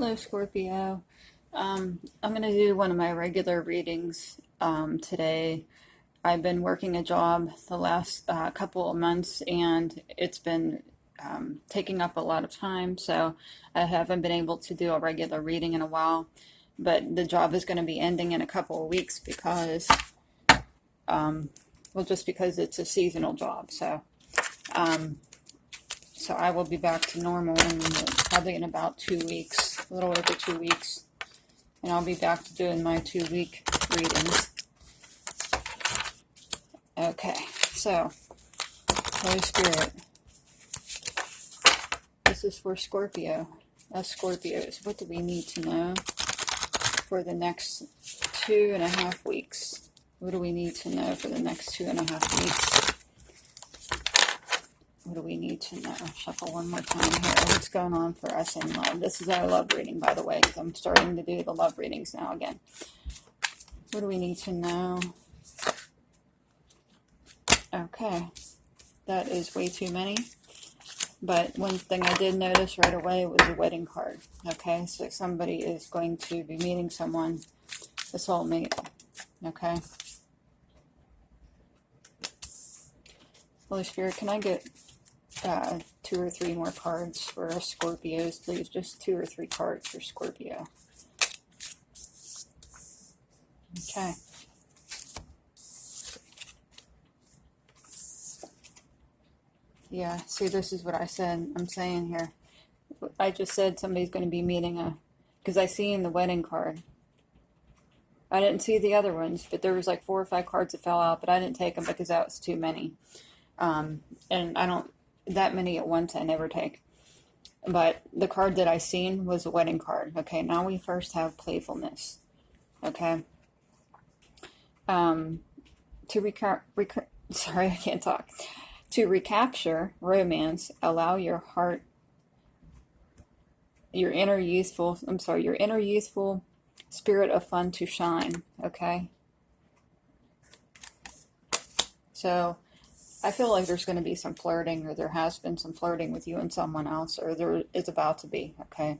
Hello, Scorpio. I'm going to do one of my regular readings today. I've been working a job the last couple of months, and it's been taking up a lot of time, so I haven't been able to do a regular reading in a while. But the job is going to be ending in a couple of weeks because, well, just because it's a seasonal job. Um, so I will be back to normal probably in about 2 weeks, a little over 2 weeks. And I'll be back to doing my 2-week readings. Okay, so, Holy Spirit, this is for Scorpio. Us Scorpios, what do we need to know for the next 2.5 weeks? What do we need to know for the next 2.5 weeks? What do we need to know? Shuffle one more time here. What's going on for us in love? This is our love reading, by the way, because I'm starting to do the love readings now again. What do we need to know? Okay, that is way too many. But one thing I did notice right away was a wedding card. Okay, so somebody is going to be meeting someone, a soulmate. Okay. Holy Spirit, can I get 2 or 3 more cards for us Scorpios, please? Just 2 or 3 cards for Scorpio. Okay. Yeah, see, this is what I'm saying here. I just said somebody's going to be meeting because I see in the wedding card. I didn't see the other ones, but there was like 4 or 5 cards that fell out, but I didn't take them because that was too many. And I don't, that many at once I never take. But the card that I seen was a wedding card. Okay, now we first have playfulness. Okay. Sorry, I can't talk. To recapture romance, allow your inner youthful spirit of fun to shine. Okay. So I feel like there's going to be some flirting, or there has been some flirting with you and someone else, or there is about to be, okay?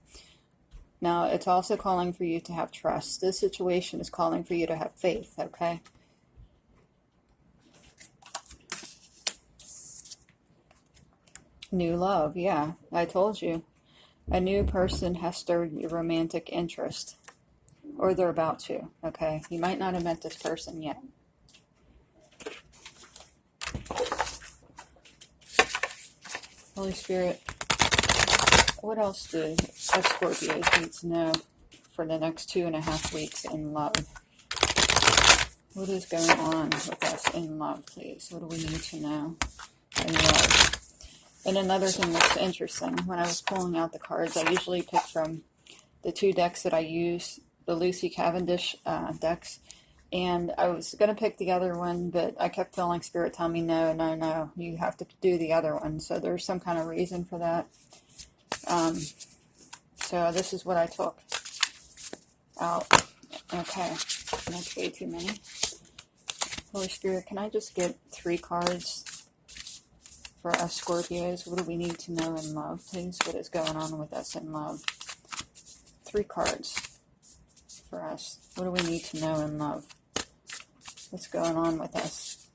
Now, it's also calling for you to have trust. This situation is calling for you to have faith, okay? New love, yeah, I told you. A new person has stirred your romantic interest, or they're about to, okay? You might not have met this person yet. Holy Spirit, what else do us Scorpios need to know for the next 2.5 weeks in love? What is going on with us in love, please? What do we need to know in love? And another thing that's interesting, when I was pulling out the cards, I usually pick from the 2 decks that I use, the Lucy Cavendish decks. And I was going to pick the other one, but I kept feeling Spirit tell me, no, you have to do the other one. So there's some kind of reason for that. So this is what I took out. Okay, that's way too many. Holy Spirit, can I just get 3 cards for us Scorpios? What do we need to know in love, please? What is going on with us in love? 3 cards for us. What do we need to know in love? What's going on with us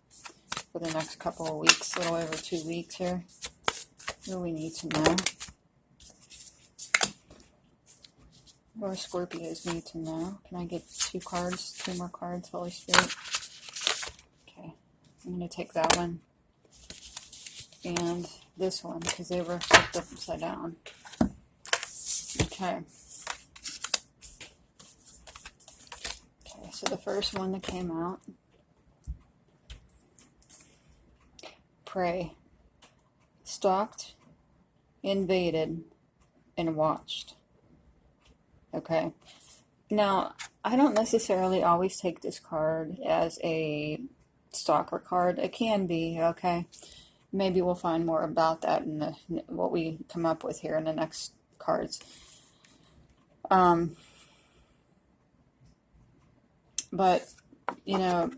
for the next couple of weeks, a little over 2 weeks here? What do we need to know? What do Scorpios need to know? Can I get 2 cards, 2 more cards, Holy Spirit? Okay, I'm going to take that one and this one because they were flipped upside down. Okay. Okay, so the first one that came out, prey, stalked, invaded, and watched. Okay. Now, I don't necessarily always take this card as a stalker card. It can be, okay? Maybe we'll find more about that in what we come up with here in the next cards. But, you know,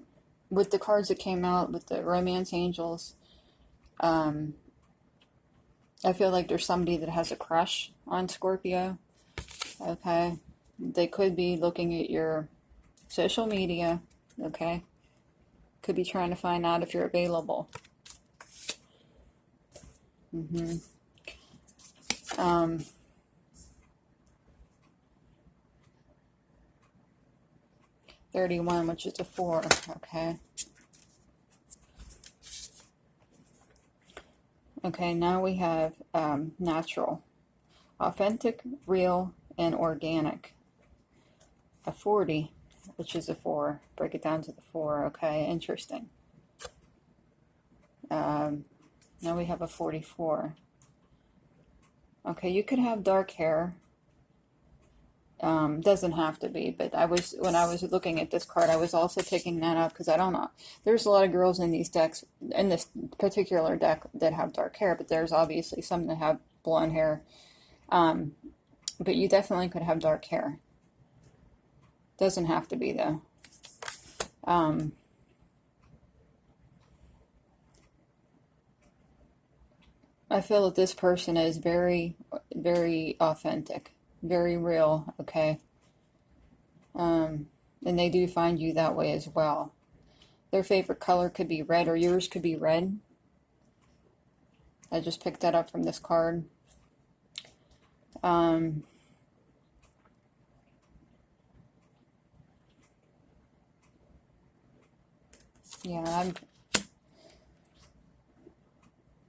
with the cards that came out with the romance angels, I feel like there's somebody that has a crush on Scorpio. Okay. They could be looking at your social media. Okay. Could be trying to find out if you're available. 31, which is a 4. Okay. Okay, now we have natural, authentic, real, and organic. A 40, which is a 4. Break it down to the 4. Okay, interesting. Now we have a 44. Okay, you could have dark hair. Doesn't have to be, but when I was looking at this card, I was also picking that up because I don't know. There's a lot of girls in these decks, in this particular deck, that have dark hair, but there's obviously some that have blonde hair. But you definitely could have dark hair. Doesn't have to be, though. I feel that this person is very, very authentic, very real, okay? And they do find you that way as well. Their favorite color could be red, or yours could be red. I just picked that up from this card. Yeah,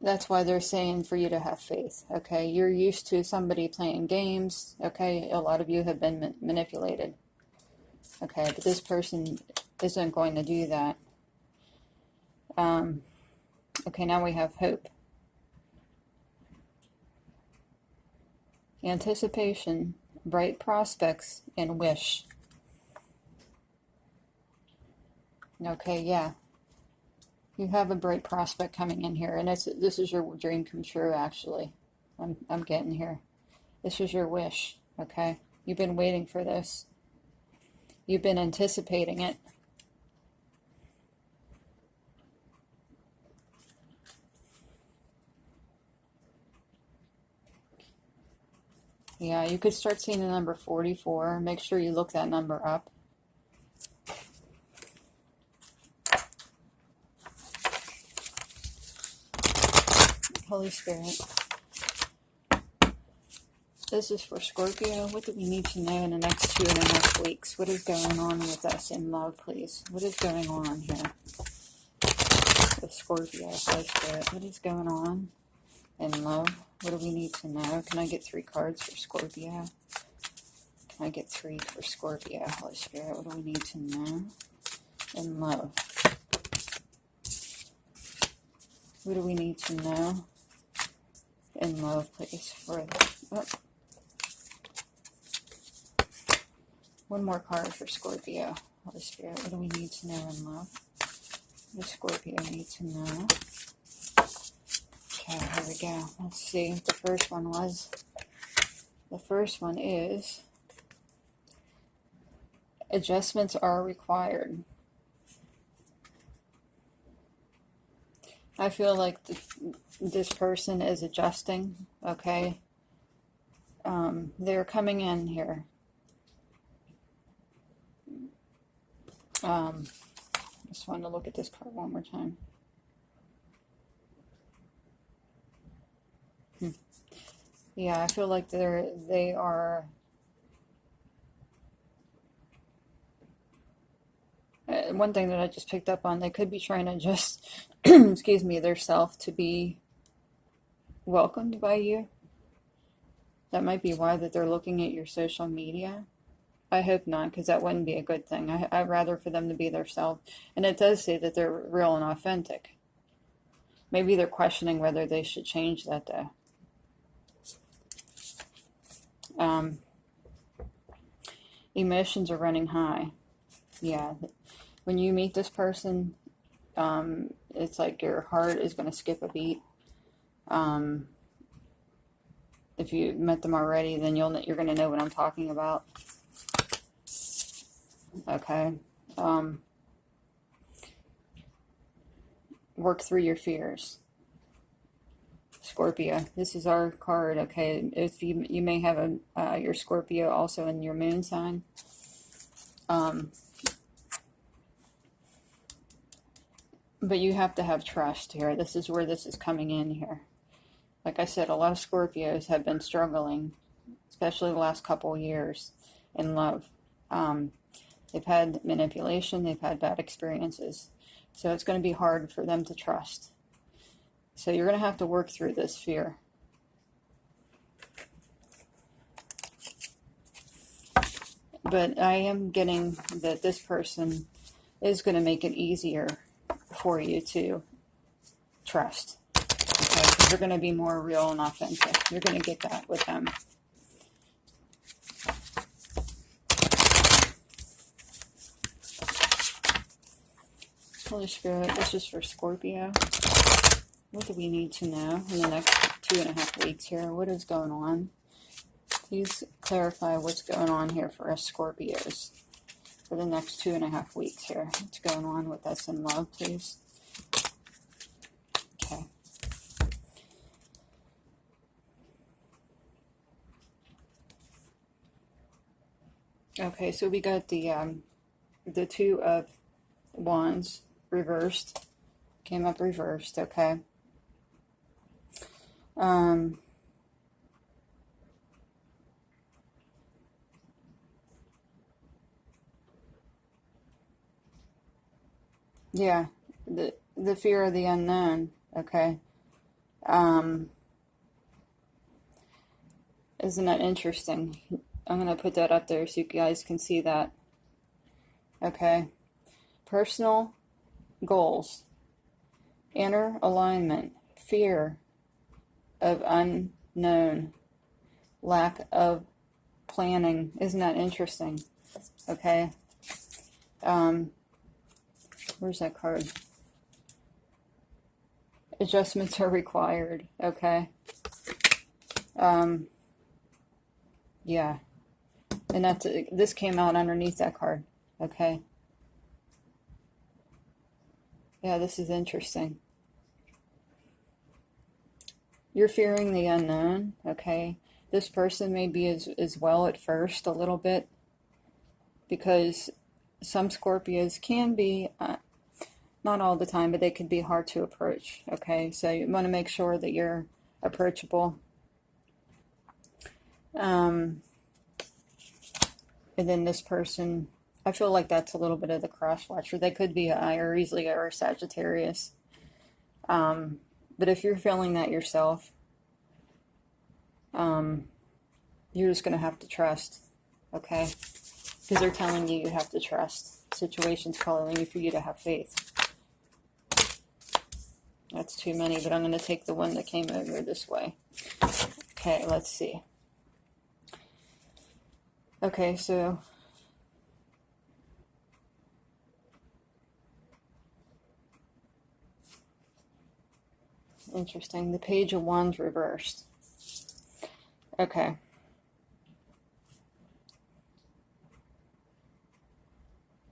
that's why they're saying for you to have faith, okay? You're used to somebody playing games, okay? A lot of you have been manipulated, okay? But this person isn't going to do that. Okay, now we have hope. Anticipation, bright prospects, and wish. Okay, yeah. You have a bright prospect coming in here, and this is your dream come true, actually. I'm getting here. This is your wish, okay? You've been waiting for this. You've been anticipating it. Yeah, you could start seeing the number 44. Make sure you look that number up. Holy Spirit. This is for Scorpio. What do we need to know in the next 2.5 weeks? What is going on with us in love, please? What is going on here with Scorpio? Holy Spirit. What is going on in love? What do we need to know? Can I get 3 cards for Scorpio? Can I get 3 for Scorpio? Holy Spirit, what do we need to know in love? What do we need to know in love, please? One more card for Scorpio. Holy Spirit, what do we need to know in love? What does Scorpio need to know? Okay, here we go. Let's see what the first one was. The first one is adjustments are required. I feel like this person is adjusting, okay? They're coming in here. Just want to look at this card one more time. Yeah, I feel like they are. One thing that I just picked up on, they could be trying to adjust, excuse me, their self to be welcomed by you. That might be why that they're looking at your social media. I hope not, because that wouldn't be a good thing. I'd rather for them to be their self. And it does say that they're real and authentic. Maybe they're questioning whether they should change that, though. Emotions are running high. Yeah. When you meet this person, it's like your heart is going to skip a beat. If you met them already, then you're going to know what I'm talking about. Okay. Work through your fears. Scorpio. This is our card, okay? If you may have your Scorpio also in your moon sign. But you have to have trust here. This is where this is coming in here. Like I said, a lot of Scorpios have been struggling, especially the last couple of years, in love. They've had manipulation, they've had bad experiences. So it's going to be hard for them to trust. So you're going to have to work through this fear. But I am getting that this person is going to make it easier for you to trust. Okay, because you're going to be more real and authentic. You're going to get that with them. Holy Spirit, this is for Scorpio. What do we need to know in the next 2.5 weeks here? What is going on? Please clarify what's going on here for us Scorpios for the next 2.5 weeks here. What's going on with us in love, please? Okay. Okay, so we got the Two of Wands reversed. Came up reversed, okay. Yeah, the fear of the unknown, okay. Isn't that interesting? I'm going to put that up there so you guys can see that. Okay. Personal goals, inner alignment, fear of unknown, lack of planning. Isn't that interesting? Okay. Where's that card? Adjustments are required. Okay. Yeah. And this came out underneath that card. Okay. Yeah, this is interesting. You're fearing the unknown, okay? This person may be as well at first a little bit, because some Scorpios can be, not all the time, but they can be hard to approach, okay? So you want to make sure that you're approachable. And then this person, I feel like that's a little bit of the cross-watcher. They could be an Aries, Leo, or Sagittarius. But if you're feeling that yourself, you're just going to have to trust, okay? Because they're telling you you have to trust. Situation's calling you for you to have faith. That's too many, but I'm going to take the one that came over this way. Okay, let's see. Okay, so interesting. The Page of Wands reversed. Okay.